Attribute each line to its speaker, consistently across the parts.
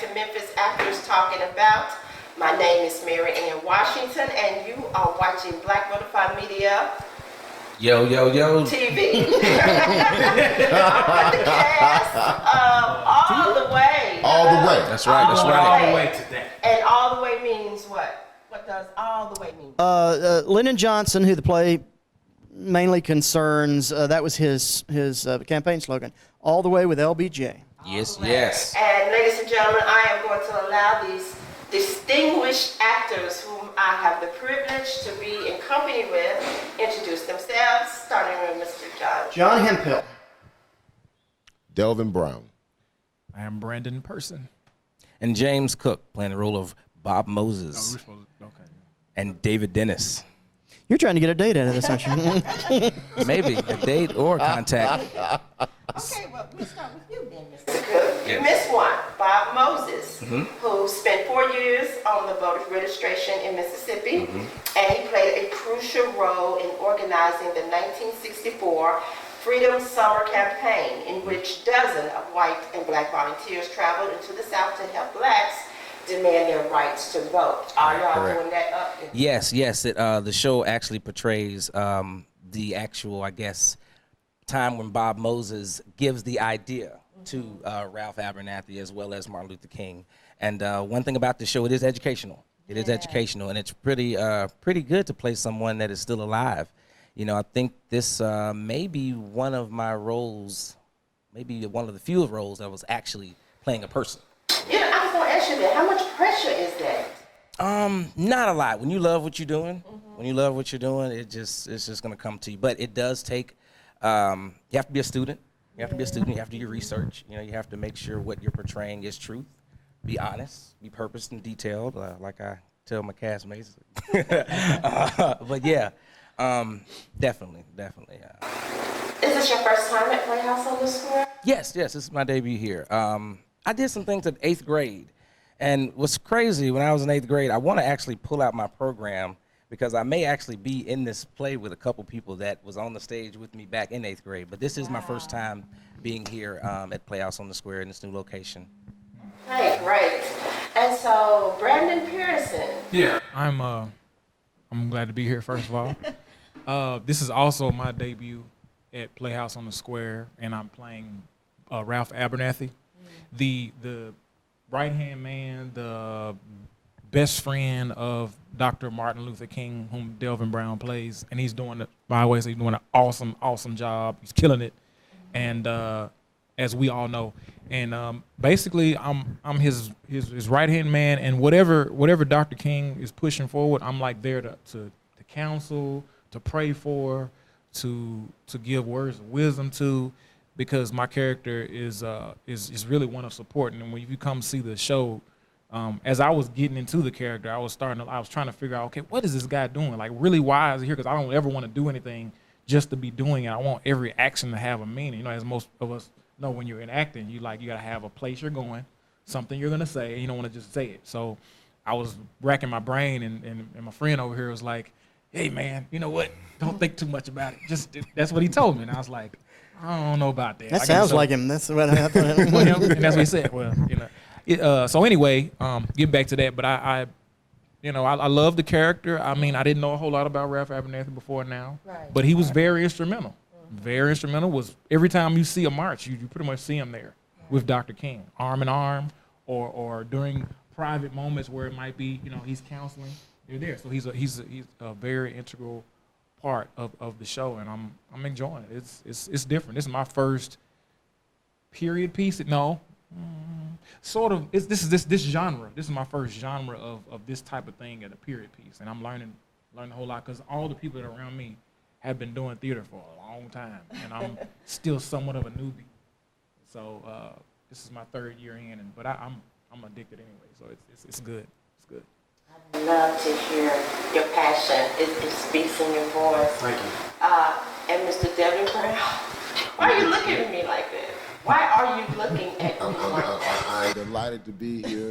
Speaker 1: to Memphis Actors Talking About. My name is MaryAnn Washington, and you are watching Black Butterfly Media.
Speaker 2: Yo, yo, yo.
Speaker 1: TV. I'm with the cast all the way.
Speaker 3: All the way.
Speaker 2: That's right, that's right.
Speaker 4: All the way today.
Speaker 1: And all the way means what? What does all the way mean?
Speaker 5: Lyndon Johnson, who the play mainly concerns, that was his campaign slogan. All the way with LBJ.
Speaker 2: Yes, yes.
Speaker 1: And ladies and gentlemen, I am going to allow these distinguished actors whom I have the privilege to be in company with introduce themselves, starting with Mr.
Speaker 5: John Hemphill.
Speaker 3: Delvyn Brown.
Speaker 4: I am Brandon Person.
Speaker 2: And James Cook playing the role of Bob Moses.
Speaker 4: Okay.
Speaker 2: And David Dennis.
Speaker 5: You're trying to get a date out of this, aren't you?
Speaker 2: Maybe a date or contact.
Speaker 1: Okay, well, we start with you then, Mr. Cook. You missed one, Bob Moses, who spent 4 years on the voter registration in Mississippi, and he played a crucial role in organizing the 1964 Freedom Summer Campaign, in which dozens of white and black volunteers traveled into the South to help blacks demand their rights to vote. Are y'all doing that up?
Speaker 2: Yes. The show actually portrays the actual, I guess, time when Bob Moses gives the idea to Ralph Abernathy as well as Martin Luther King. And one thing about the show, it is educational. It is educational, and it's pretty good to play someone that is still alive. You know, I think this may be one of my roles, maybe one of the few roles that was actually playing a person.
Speaker 1: Yeah, I was going to ask you that. How much pressure is that?
Speaker 2: Not a lot. When you love what you're doing, it's just gonna come to you. But it does take. You have to be a student. You have to do your research. You know, you have to make sure what you're portraying is truth. Be honest. Be purposed and detailed, like I tell my castmates. But yeah, definitely.
Speaker 1: Is this your first time at Playhouse on the Square?
Speaker 2: Yes. This is my debut here. I did some things in 8th grade. And what's crazy, when I was in 8th grade, I want to actually pull out my program because I may actually be in this play with a couple people that was on the stage with me back in 8th grade. But this is my first time being here at Playhouse on the Square in this new location.
Speaker 1: Hey, great. And so, Brandon Pearson.
Speaker 4: Yeah. I'm glad to be here, first of all. This is also my debut at Playhouse on the Square, and I'm playing Ralph Abernathy, the right-hand man, the best friend of Dr. Martin Luther King, whom Delvyn Brown plays, and he's doing an awesome job. He's killing it, and as we all know, and basically I'm his right-hand man, and whatever Dr. King is pushing forward, I'm like there to counsel, to pray for, to give words of wisdom to. Because my character is really one of support, and when you come see the show, as I was getting into the character, I was trying to figure out, okay, what is this guy doing? Like, really, why is he here? Because I don't ever want to do anything just to be doing it. I want every action to have a meaning. You know, as most of us know, when you're in acting, you gotta have a place you're going, something you're gonna say, and you don't want to just say it. So I was racking my brain, and my friend over here was like, hey man, you know what? Don't think too much about it. That's what he told me, and I was like, I don't know about that.
Speaker 5: That sounds like him. That's what I thought.
Speaker 4: And that's what he said. Well, you know. So anyway, getting back to that, but I love the character. I mean, I didn't know a whole lot about Ralph Abernathy before now, but he was very instrumental. Very instrumental. Was every time you see a march, you pretty much see him there with Dr. King, arm in arm, or during private moments where it might be, he's counseling. You're there. So he's a very integral part of the show, and I'm enjoying it. It's different. This is my first period piece. Sort of. This genre. This is my first genre of this type of thing at a period piece, and I'm learning a whole lot because all the people that are around me have been doing theater for a long time, and I'm still somewhat of a newbie. So this is my 3rd year in, but I'm addicted anyway. So it's good. It's good.
Speaker 1: I love to hear your passion. It speaks in your voice.
Speaker 4: Thank you.
Speaker 1: And Mr. Delvyn Brown, why are you looking at me like that? Why are you looking at me like that?
Speaker 3: I'm delighted to be here.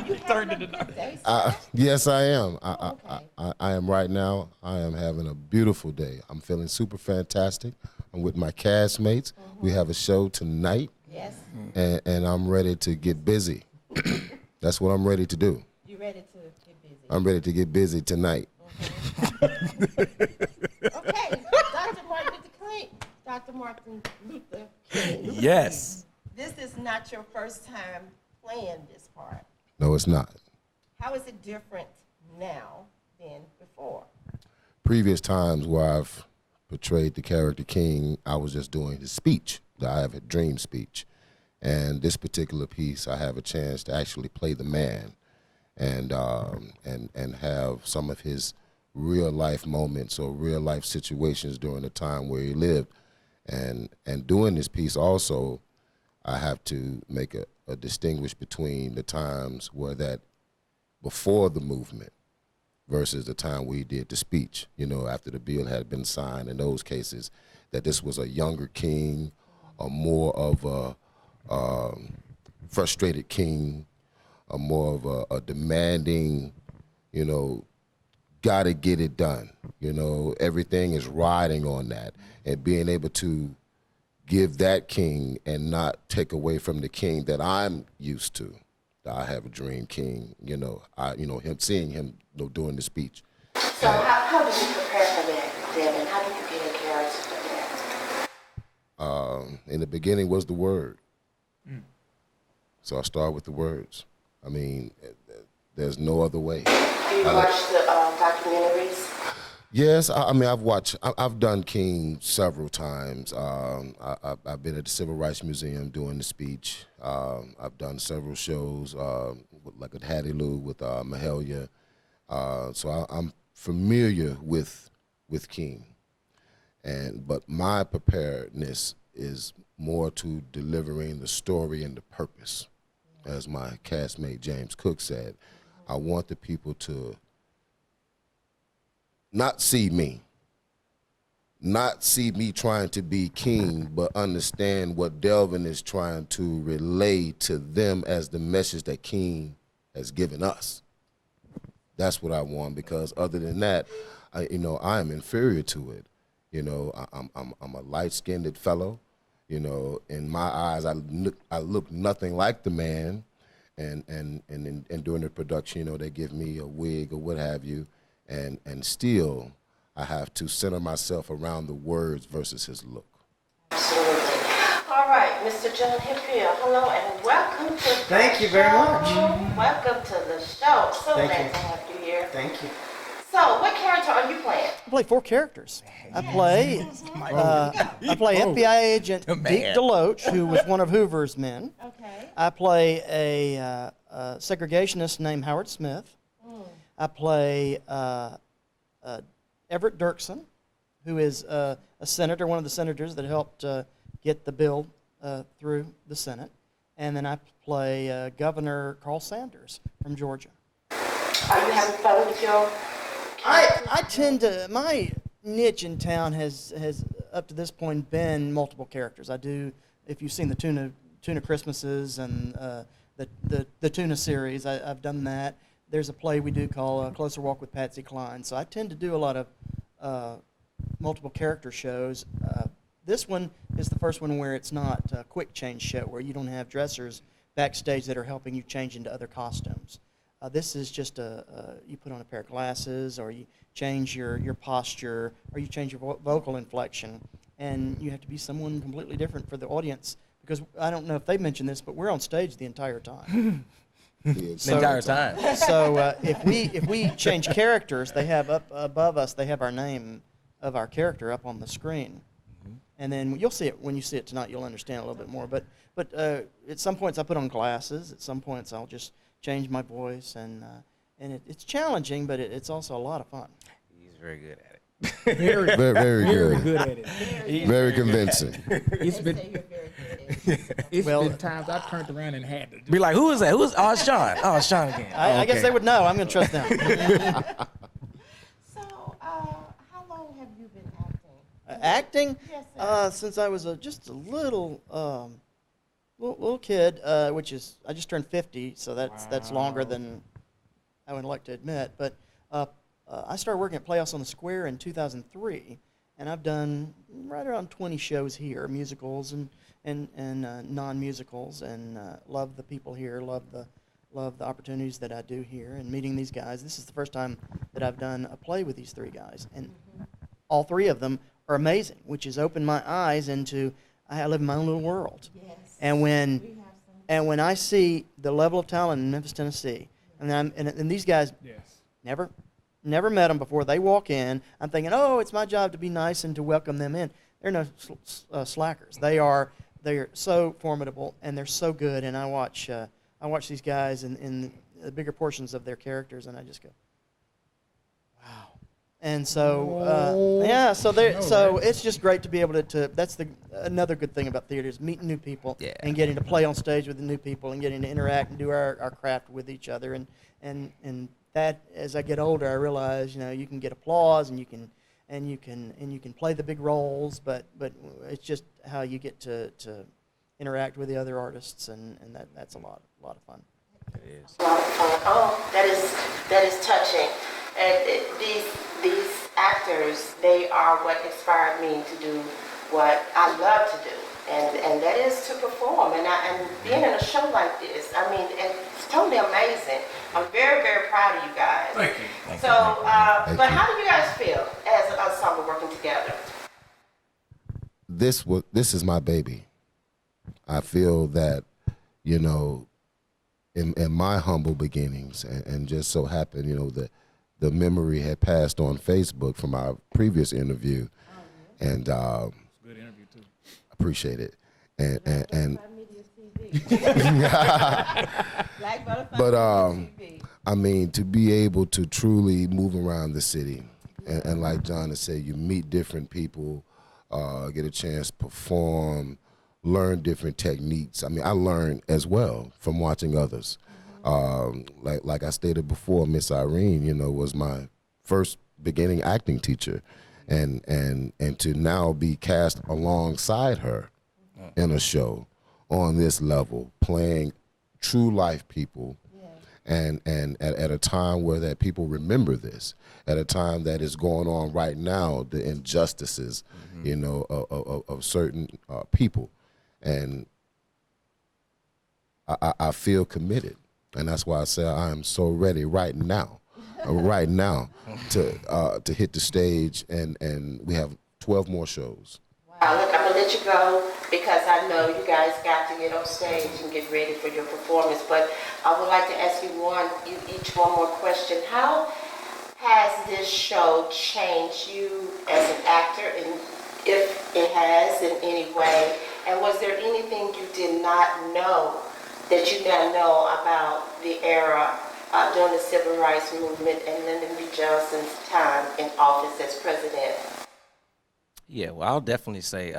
Speaker 4: You turned into
Speaker 3: Yes, I am. I am right now. I am having a beautiful day. I'm feeling super fantastic. I'm with my castmates. We have a show tonight.
Speaker 1: Yes.
Speaker 3: and I'm ready to get busy. That's what I'm ready to do.
Speaker 1: You ready to get busy?
Speaker 3: I'm ready to get busy tonight.
Speaker 1: Okay, Dr. Martin Luther King.
Speaker 2: Yes.
Speaker 1: This is not your first time playing this part.
Speaker 3: No, it's not.
Speaker 1: How is it different now than before?
Speaker 3: Previous times where I've portrayed the character King, I was just doing his speech, the I Have a Dream speech. And this particular piece, I have a chance to actually play the man and have some of his real life moments or real life situations during the time where he lived. And doing this piece also, I have to make a distinguish between the times where that before the movement versus the time we did the speech, you know, after the bill had been signed. In those cases, that this was a younger king, or more of a frustrated king, or more of a demanding, you know, gotta get it done. You know, everything is riding on that, and being able to give that king and not take away from the king that I'm used to. I Have a Dream King, you know, seeing him, you know, doing the speech.
Speaker 1: So how did you prepare for that, Devin? How did you get in character for that?
Speaker 3: In the beginning was the word. So I start with the words. I mean, there's no other way.
Speaker 1: Do you watch the documentaries?
Speaker 3: Yes, I mean, I've done King several times. I've been at the Civil Rights Museum doing the speech. I've done several shows, like at Hattie Lou with Mahalia. So I'm familiar with King. But my preparedness is more to delivering the story and the purpose. As my castmate James Cook said, I want the people to not see me trying to be king, but understand what Delvyn is trying to relay to them as the message that King has given us. That's what I want, because other than that, I am inferior to it. You know, I'm a light-skinned fellow. You know, in my eyes, I look nothing like the man, and during the production, you know, they give me a wig or what have you. And still, I have to center myself around the words versus his look.
Speaker 1: Absolutely. All right, Mr. John Hemphill, hello and welcome to the
Speaker 5: Thank you very much.
Speaker 1: Welcome to the show. So
Speaker 5: Thank
Speaker 1: glad
Speaker 5: you.
Speaker 1: to have you here.
Speaker 5: Thank you.
Speaker 1: So, what character are you playing?
Speaker 5: I play 4 characters. I play FBI agent
Speaker 2: The man.
Speaker 5: Deke DeLoach, who was one of Hoover's men.
Speaker 1: Okay.
Speaker 5: I play a segregationist named Howard Smith. I play Everett Dirksen, who is a senator, one of the senators that helped get the bill through the Senate. And then I play Governor Carl Sanders from Georgia.
Speaker 1: Are you having fun with your
Speaker 5: I tend to, my niche in town has up to this point been multiple characters. I do, if you've seen the Tuna Christmases and the Tuna series, I've done that. There's a play we do called Closer Walk with Patsy Cline. So I tend to do a lot of multiple character shows. This one is the first one where it's not a quick change show, where you don't have dressers backstage that are helping you change into other costumes. This is just you put on a pair of glasses, or you change your posture, or you change your vocal inflection, and you have to be someone completely different for the audience, because I don't know if they mentioned this, but we're on stage the entire time.
Speaker 2: The entire time.
Speaker 5: So if we change characters, they have up above us, they have our name of our character up on the screen. And then you'll see it, when you see it tonight, you'll understand a little bit more. But at some points I put on glasses. At some points I'll just change my voice, and it's challenging, but it's also a lot of fun.
Speaker 2: He's very good at it.
Speaker 4: Very,
Speaker 3: Very
Speaker 4: very
Speaker 3: good.
Speaker 4: good at it.
Speaker 3: Very convincing.
Speaker 4: It's been
Speaker 1: You're very good at it.
Speaker 4: it's
Speaker 5: Well-
Speaker 4: been times I've turned around and had to.
Speaker 2: Be like, who is that? Who's? Oh, it's Sean. Oh, it's Sean again.
Speaker 5: I guess
Speaker 2: Okay.
Speaker 5: they would know. I'm going to trust them.
Speaker 1: So, how long have you been acting?
Speaker 5: Acting?
Speaker 1: Yes, sir.
Speaker 5: Since I was just a little kid, which is, I just turned 50, so that's longer than I would like to admit. But I started working at Playhouse on the Square in 2003, and I've done right around 20 shows here, musicals and non-musicals, and love the people here, love the opportunities that I do here, and meeting these guys. This is the first time that I've done a play with these three guys, and all three of them are amazing, which has opened my eyes into I live in my own little world.
Speaker 1: Yes.
Speaker 5: And when I see the level of talent in Memphis, Tennessee, and these guys never met them before. They walk in, I'm thinking, oh, it's my job to be nice and to welcome them in. They're no slackers. They're so formidable and they're so good. And I watch these guys in the bigger portions of their characters, and I just go, wow. And so so it's just great to be able to that's another good thing about theater is meeting new people and getting to play on stage with the new people and getting to interact and do our craft with each other, and that as I get older I realize you can get applause and you can play the big roles, but it's just how you get to interact with the other artists, and that's a lot of fun.
Speaker 2: It is.
Speaker 1: A lot of fun. Oh, that is touching. And these actors, they are what inspired me to do what I love to do, and that is to perform. And being in a show like this, I mean, and it's totally amazing. I'm very, very proud of you guys.
Speaker 4: Thank you.
Speaker 1: So, but how do you guys feel as an ensemble working together?
Speaker 3: This is my baby. I feel that, in my humble beginnings, and just so happened, that the memory had passed on Facebook from our previous interview, and
Speaker 4: Good interview too.
Speaker 3: appreciate it. And but I mean, to be able to truly move around the city, and like John has said, you meet different people, get a chance to perform, learn different techniques. I mean, I learned as well from watching others. Like I stated before, Miss Irene, was my first beginning acting teacher, and to now be cast alongside her in a show on this level, playing true life people, and at a time where that people remember this, at a time that is going on right now, the injustices, of certain people, and I feel committed. And that's why I say I am so ready right now to hit the stage, and we have 12 more shows.
Speaker 1: Wow, look, I'm gonna let you go because I know you guys got to get on stage and get ready for your performance. But I would like to ask you each one more question. How has this show changed you as an actor, and if it has in any way? And was there anything you did not know that you now know about the era during the Civil Rights Movement and Lyndon B. Johnson's time in office as president?
Speaker 2: Yeah, well, I'll definitely say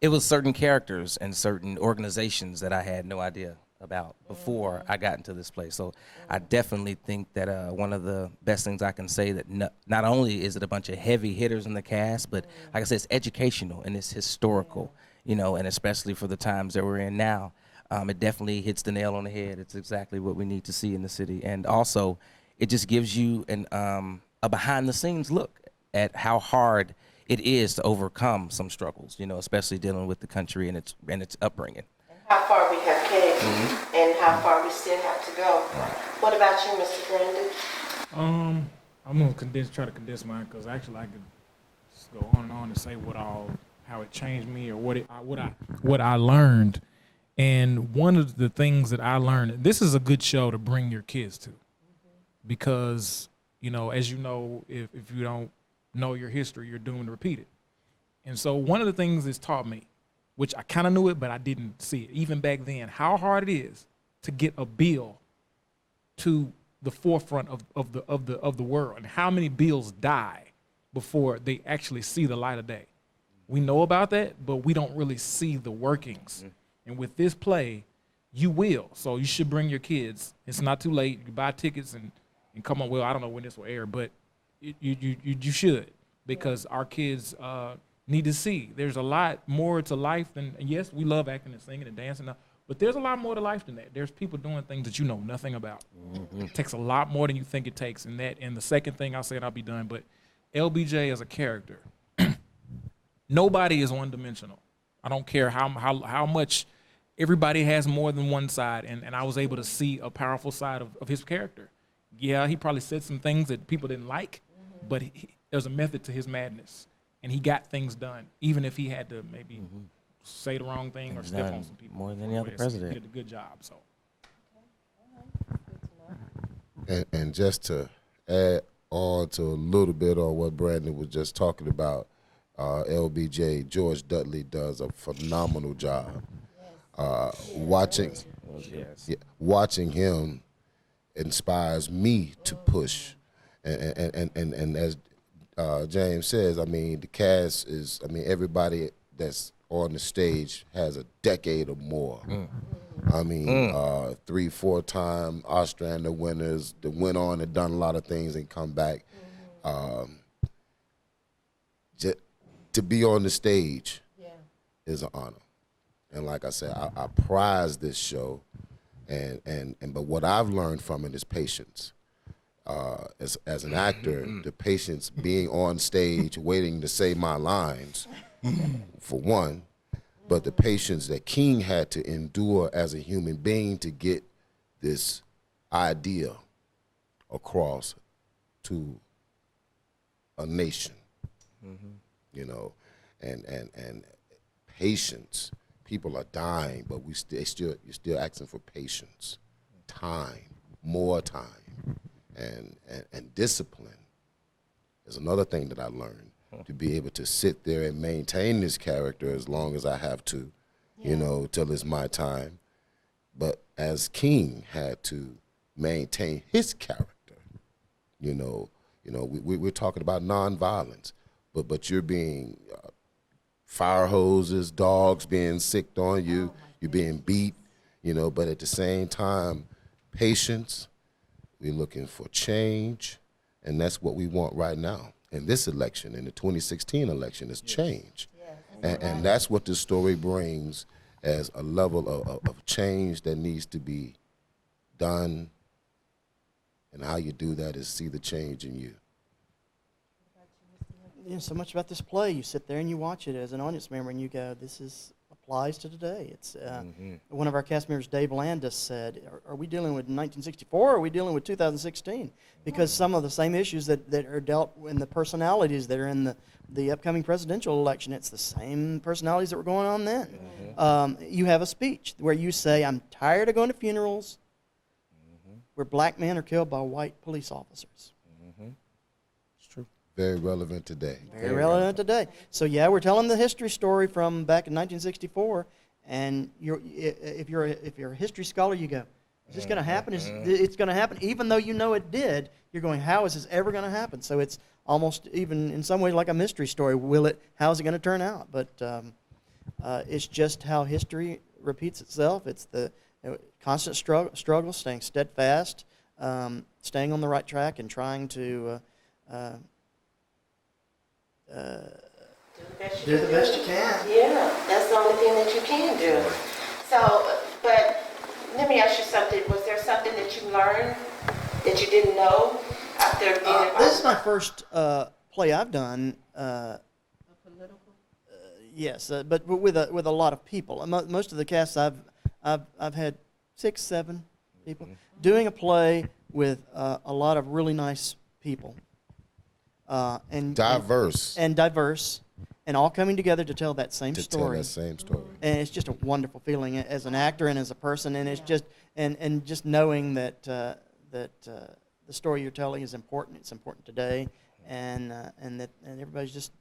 Speaker 2: it was certain characters and certain organizations that I had no idea about before I got into this place. So I definitely think that one of the best things I can say that not only is it a bunch of heavy hitters in the cast, but like I said, it's educational and it's historical, and especially for the times that we're in now. It definitely hits the nail on the head. It's exactly what we need to see in the city. And also, it just gives you a behind-the-scenes look at how hard it is to overcome some struggles, especially dealing with the country and its upbringing.
Speaker 1: And how far we have came and how far we still have to go. Right. What about you, Mr. Brandon?
Speaker 4: I'm going to try to condense mine, because actually I could just go on and on and say how it changed me or what I learned. And one of the things that I learned, this is a good show to bring your kids to, because, as you know, if you don't know your history, you're doomed to repeat it. And so one of the things it's taught me, which I kind of knew it, but I didn't see it, even back then, how hard it is to get a bill to the forefront of the world, and how many bills die before they actually see the light of day. We know about that, but we don't really see the workings. And with this play, you will. So you should bring your kids. It's not too late. You can buy tickets and come on. Well, I don't know when this will air, but you should, because our kids need to see. There's a lot more to life than, yes, we love acting and singing and dancing, but there's a lot more to life than that. There's people doing things that you know nothing about. It takes a lot more than you think it takes. And the second thing I'll say, and I'll be done, but LBJ as a character, Nobody is one-dimensional. I don't care how much everybody has more than one side, and I was able to see a powerful side of his character. Yeah, he probably said some things that people didn't like, but there's a method to his madness, and he got things done, even if he had to maybe say the wrong thing or step on some people.
Speaker 2: More than any other president.
Speaker 4: He did a good job. So.
Speaker 3: And just to add on to a little bit on what Brandon was just talking about, LBJ, George Dudley does a phenomenal job. Watching him inspires me to push. And as James says, I mean, the cast is, I mean, everybody that's on the stage has a decade or more. I mean, 3-4 time Ostrander winners that went on and done a lot of things and come back. To be on the stage is an honor. And like I said, I prize this show, but what I've learned from it is patience. As an actor, the patience being on stage, waiting to say my lines, for one, but the patience that King had to endure as a human being to get this idea across to a nation, you know, and patience. People are dying, but you're still asking for patience, time, more time, and discipline is another thing that I learned. To be able to sit there and maintain this character as long as I have to, you know, till it's my time. But as King had to maintain his character, we're talking about nonviolence, but you're being fire hoses, dogs being sicked on you, you're being beat, you know, but at the same time, patience, we're looking for change, and that's what we want right now. In this election, in the 2016 election, is change. And that's what this story brings as a level of change that needs to be done. And how you do that is see the change in you.
Speaker 5: You know, so much about this play. You sit there and you watch it as an audience member and you go, this applies to today. It's one of our cast members, Dave Landis, said, are we dealing with 1964 or are we dealing with 2016? Because some of the same issues that are dealt in the personalities that are in the upcoming presidential election, it's the same personalities that were going on then. You have a speech where you say, I'm tired of going to funerals where black men are killed by white police officers.
Speaker 2: It's true.
Speaker 3: Very relevant today.
Speaker 5: Very relevant today. So yeah, we're telling the history story from back in 1964, and if you're a history scholar, you go, is this going to happen? It's going to happen, even though you know it did. You're going, how is this ever going to happen? So it's almost even in some ways like a mystery story. How is it going to turn out? But it's just how history repeats itself. It's the constant struggle, staying steadfast, staying on the right track, and trying to do the best you can.
Speaker 1: Yeah, that's the only thing that you can do. So, but let me ask you something. Was there something that you learned that you didn't know after being involved?
Speaker 5: This is my first play I've done.
Speaker 1: Political?
Speaker 5: Yes, but with a lot of people. Most of the casts I've had 6, 7 people doing a play with a lot of really nice people. And diverse, and all coming together to tell that same story. And it's just a wonderful feeling as an actor and as a person, and it's just and just knowing that the story you're telling is important. It's important today, and everybody's just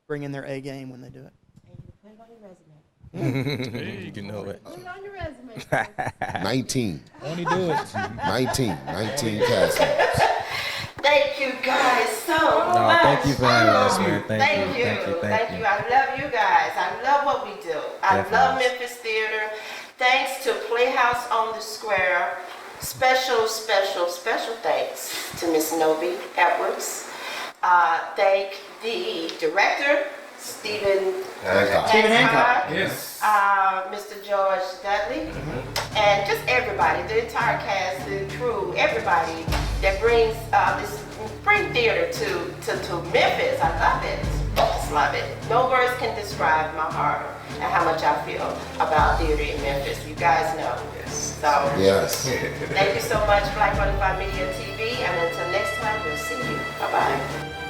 Speaker 5: bringing their A game when they do it.
Speaker 1: And you put it on your resume.
Speaker 2: Hey, you can know it.
Speaker 1: Put it on your resume.
Speaker 3: 19.
Speaker 4: Only do it.
Speaker 3: 19 castings.
Speaker 1: Thank you guys so much.
Speaker 2: Thank you for having us, man.
Speaker 1: Thank you. I love you guys. I love what we do. I love Memphis Theater. Thanks to Playhouse on the Square. Special thanks to Miss Novi Edwards. Thank the director, Stephen Hancock.
Speaker 4: Yes.
Speaker 1: Mr. George Dudley, and just everybody, the entire cast, the crew, everybody that brings this spring theater to Memphis. I love it. just love it. No words can describe my heart and how much I feel about theater in Memphis. You guys know. So,
Speaker 3: Yes.
Speaker 1: thank you so much, Black Butterfly Media TV, and until next time, we'll see you. Bye-bye.